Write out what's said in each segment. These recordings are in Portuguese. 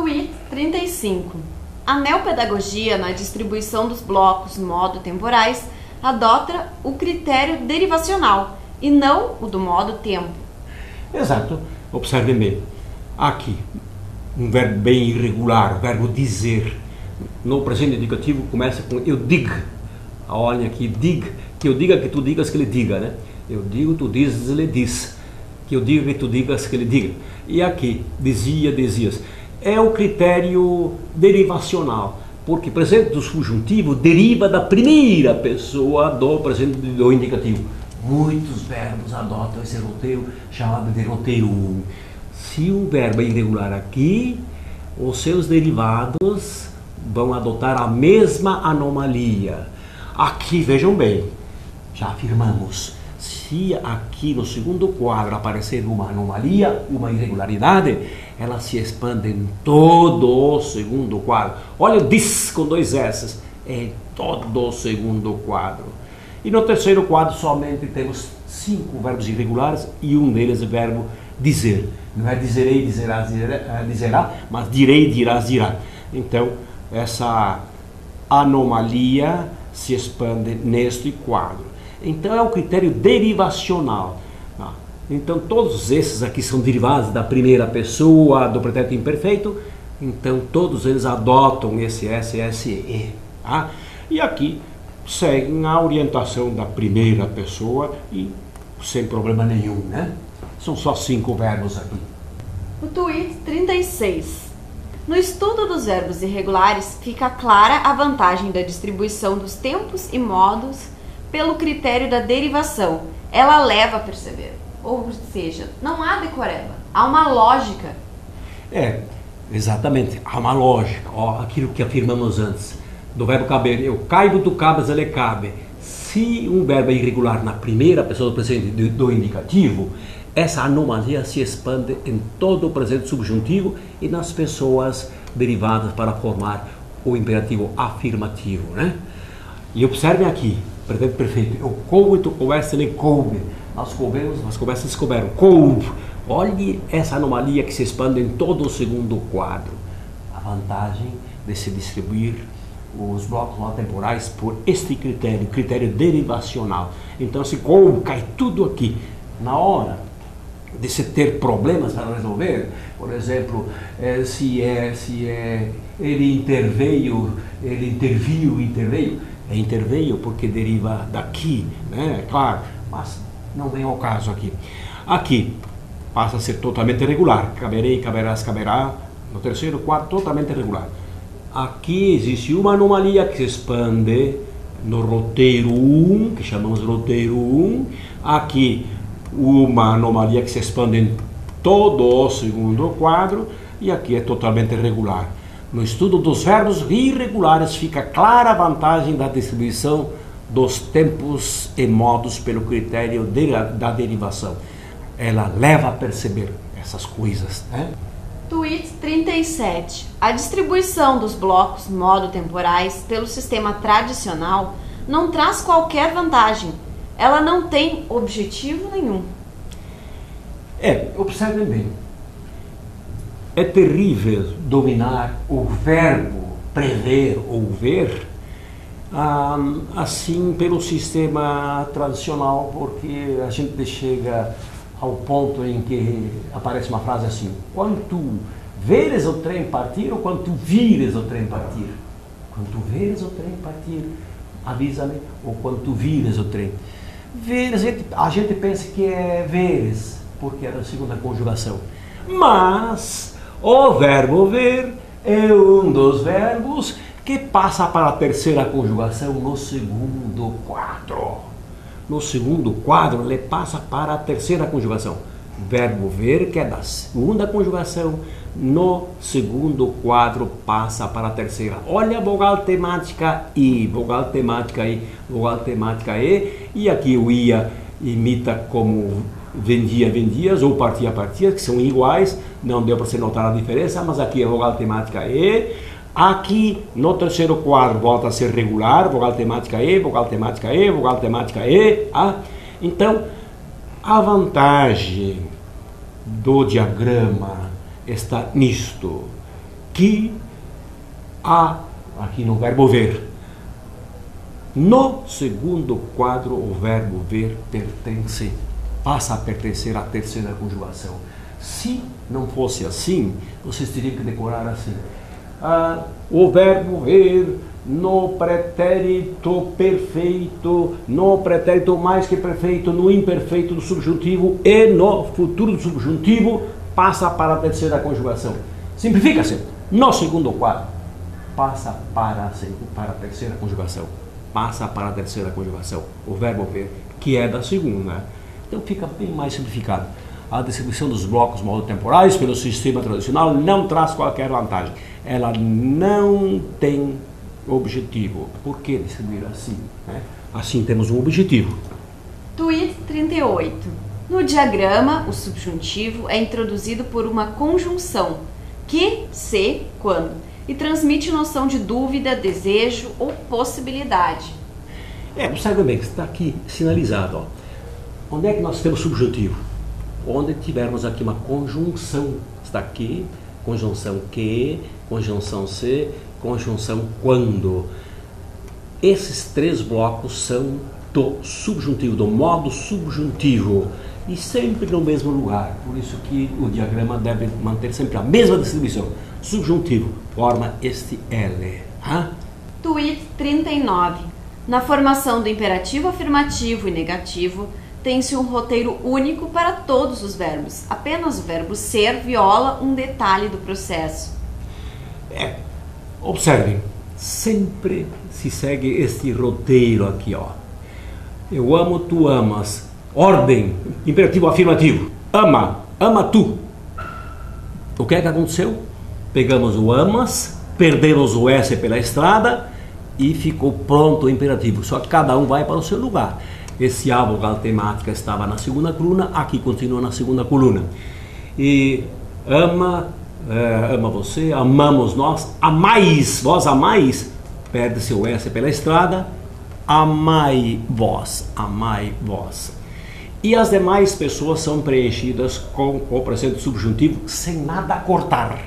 Tweet 35. A neopedagogia, na distribuição dos blocos modo temporais, adota o critério derivacional e não o do modo tempo. Exato. Observem bem. Aqui, um verbo bem irregular, o verbo dizer. No presente indicativo começa com eu digo. Olha aqui, diga. Que eu diga, que tu digas, que ele diga, né? Eu digo, tu dizes, ele diz. Que eu diga, que tu digas, que ele diga. E aqui, dizia, dizias. É o critério derivacional, porque presente do subjuntivo deriva da primeira pessoa do presente do indicativo. Muitos verbos adotam esse roteiro chamado de roteiro 1. Se um verbo é irregular aqui, os seus derivados vão adotar a mesma anomalia. Aqui, vejam bem, já afirmamos, se aqui no segundo quadro aparecer uma anomalia, uma irregularidade, ela se expande em todo o segundo quadro. Olha, diz com 2 S, em todo o segundo quadro. E no terceiro quadro somente temos 5 verbos irregulares e um deles é o verbo dizer. Não é dizerei, dizerás, dizerá, mas direi, dirás, dirá. Então, essa anomalia se expande neste quadro. Então, é o critério derivacional. Então, todos esses aqui são derivados da primeira pessoa, do pretérito imperfeito. Então, todos eles adotam esse SSE. Tá? E aqui seguem a orientação da primeira pessoa e sem problema nenhum, né? São só 5 verbos aqui. O tweet 36. No estudo dos verbos irregulares, fica clara a vantagem da distribuição dos tempos e modos pelo critério da derivação. Ela leva a perceber. Ou seja, não há decoreba, há uma lógica. É, exatamente, há uma lógica. Ó, aquilo que afirmamos antes, do verbo caber. Eu caibo, tu cabes, ele cabe. Se um verbo é irregular na primeira pessoa do presente do indicativo, essa anomalia se expande em todo o presente subjuntivo e nas pessoas derivadas para formar o imperativo afirmativo, né? E observem aqui, pretérito perfeito, eu coubo, tu coubeste, ele coube. Nós coubemos, as coubestas couberam. Coube. Olhe essa anomalia que se expande em todo o segundo quadro. A vantagem de se distribuir os blocos modo temporais por este critério derivacional. Então, se coube, cai tudo aqui. Na hora de se ter problemas para resolver, por exemplo, se ele interveio, é interveio porque deriva daqui, né? Claro, mas não vem ao caso aqui. Aqui passa a ser totalmente regular. Caberei, caberás, caberá. No terceiro quadro, totalmente regular. Aqui existe uma anomalia que se expande no roteiro 1, que chamamos roteiro 1. Aqui uma anomalia que se expande em todo o segundo quadro. E aqui é totalmente regular. No estudo dos verbos irregulares fica clara a vantagem da distribuição dos tempos e modos pelo critério da derivação. Ela leva a perceber essas coisas, né? Tweet 37. A distribuição dos blocos modo-temporais pelo sistema tradicional não traz qualquer vantagem. Ela não tem objetivo nenhum. Observem bem. É terrível dominar o verbo prever ou ver assim pelo sistema tradicional, porque a gente chega ao ponto em que aparece uma frase assim: quando tu veres o trem partir ou quando tu vires o trem partir? Quando tu veres o trem partir, avisa-me, ou quando tu vires o trem. Veres, a gente pensa que é veres, porque é a segunda conjugação. Mas o verbo ver é um dos verbos que passa para a terceira conjugação no segundo quadro. No segundo quadro, ele passa para a terceira conjugação. Verbo ver, que é da segunda conjugação, no segundo quadro passa para a terceira. Olha a vogal temática I, vogal temática I, vogal temática E, e aqui o ia imita como vendia, vendias, ou partia, partias, que são iguais, não deu para se notar a diferença, mas aqui é vogal temática E. Aqui no terceiro quadro volta a ser regular, vogal temática E, vogal temática E, vogal temática E. Então, a vantagem do diagrama está nisto, que aqui no verbo ver. No segundo quadro, o verbo ver passa a pertencer à terceira conjugação. Se não fosse assim, vocês teriam que decorar assim. O verbo ver no pretérito perfeito, no pretérito mais que perfeito, no imperfeito do subjuntivo e no futuro do subjuntivo passa para a terceira conjugação. Simplifica-se. No segundo quadro, passa para a terceira conjugação. Passa para a terceira conjugação. O verbo ver, que é da segunda. Então fica bem mais simplificado. A distribuição dos blocos modo-temporais pelo sistema tradicional não traz qualquer vantagem. Ela não tem objetivo. Por que distribuir assim? Assim temos um objetivo. Tweet 38. No diagrama, o subjuntivo é introduzido por uma conjunção que, se, quando, e transmite noção de dúvida, desejo ou possibilidade. Observe bem que está aqui sinalizado. Onde é que nós temos subjuntivo? Onde tivermos aqui uma conjunção. Está aqui, conjunção que, conjunção se, conjunção quando. Esses três blocos são do subjuntivo, do modo subjuntivo, e sempre no mesmo lugar. Por isso que o diagrama deve manter sempre a mesma distribuição. Subjuntivo forma este L. Tweet 39. Na formação do imperativo afirmativo e negativo, tem-se um roteiro único para todos os verbos. Apenas o verbo ser viola um detalhe do processo. Observem, sempre se segue este roteiro aqui, ó. Eu amo, tu amas. Ordem, imperativo afirmativo. Ama, ama tu. O que é que aconteceu? Pegamos o amas, perdemos o S pela estrada e ficou pronto o imperativo. Só que cada um vai para o seu lugar. Esse a vogal temática estava na segunda coluna, aqui continua na segunda coluna. E ama, ama você, amamos nós, amais, vós amais, perde-se o S pela estrada, amai vós, amai vós. E as demais pessoas são preenchidas com o presente subjuntivo sem nada a cortar.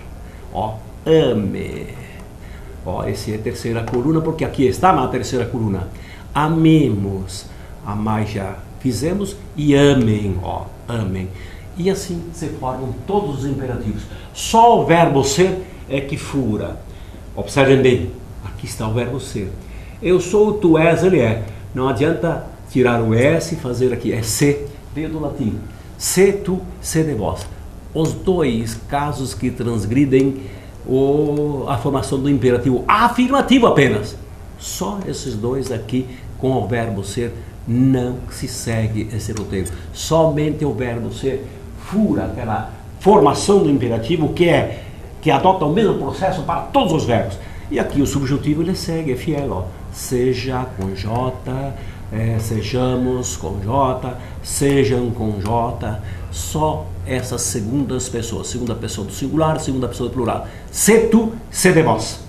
Ó, ame. Ó, esse é a terceira coluna, porque aqui está na terceira coluna. Amemos. Amai já fizemos e amem, ó, amem. E assim se formam todos os imperativos. Só o verbo ser é que fura. Observem bem, aqui está o verbo ser. Eu sou, tu és, ele é. Não adianta tirar o S e fazer aqui, é se, veio do latim. Se tu, se de vós. Os dois casos que transgridem a formação do imperativo afirmativo apenas. Só esses dois aqui com o verbo ser não se segue esse roteiro. Somente o verbo ser fura aquela formação do imperativo que adota o mesmo processo para todos os verbos. E aqui o subjuntivo ele segue, é fiel, ó. Seja com J, sejamos com J, sejam com J. Só essas segundas pessoas, segunda pessoa do singular, segunda pessoa do plural. Se tu, se de vós.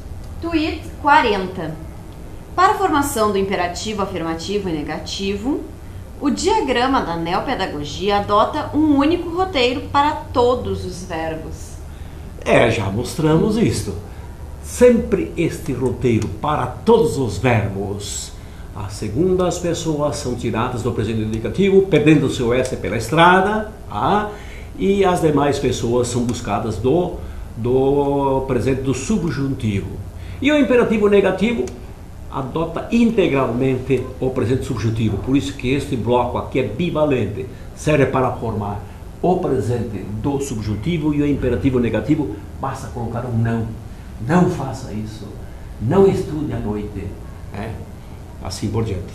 Tweet 40. Para a formação do imperativo afirmativo e negativo, o diagrama da neopedagogia adota um único roteiro para todos os verbos. Já mostramos isto. Sempre este roteiro para todos os verbos. As segundas pessoas são tiradas do presente indicativo, perdendo o seu S pela estrada, e as demais pessoas são buscadas do presente do subjuntivo. E o imperativo negativo adota integralmente o presente subjuntivo. Por isso que este bloco aqui é bivalente. Serve para formar o presente do subjuntivo e o imperativo negativo. Basta colocar um não. Não faça isso. Não estude à noite. Assim por diante.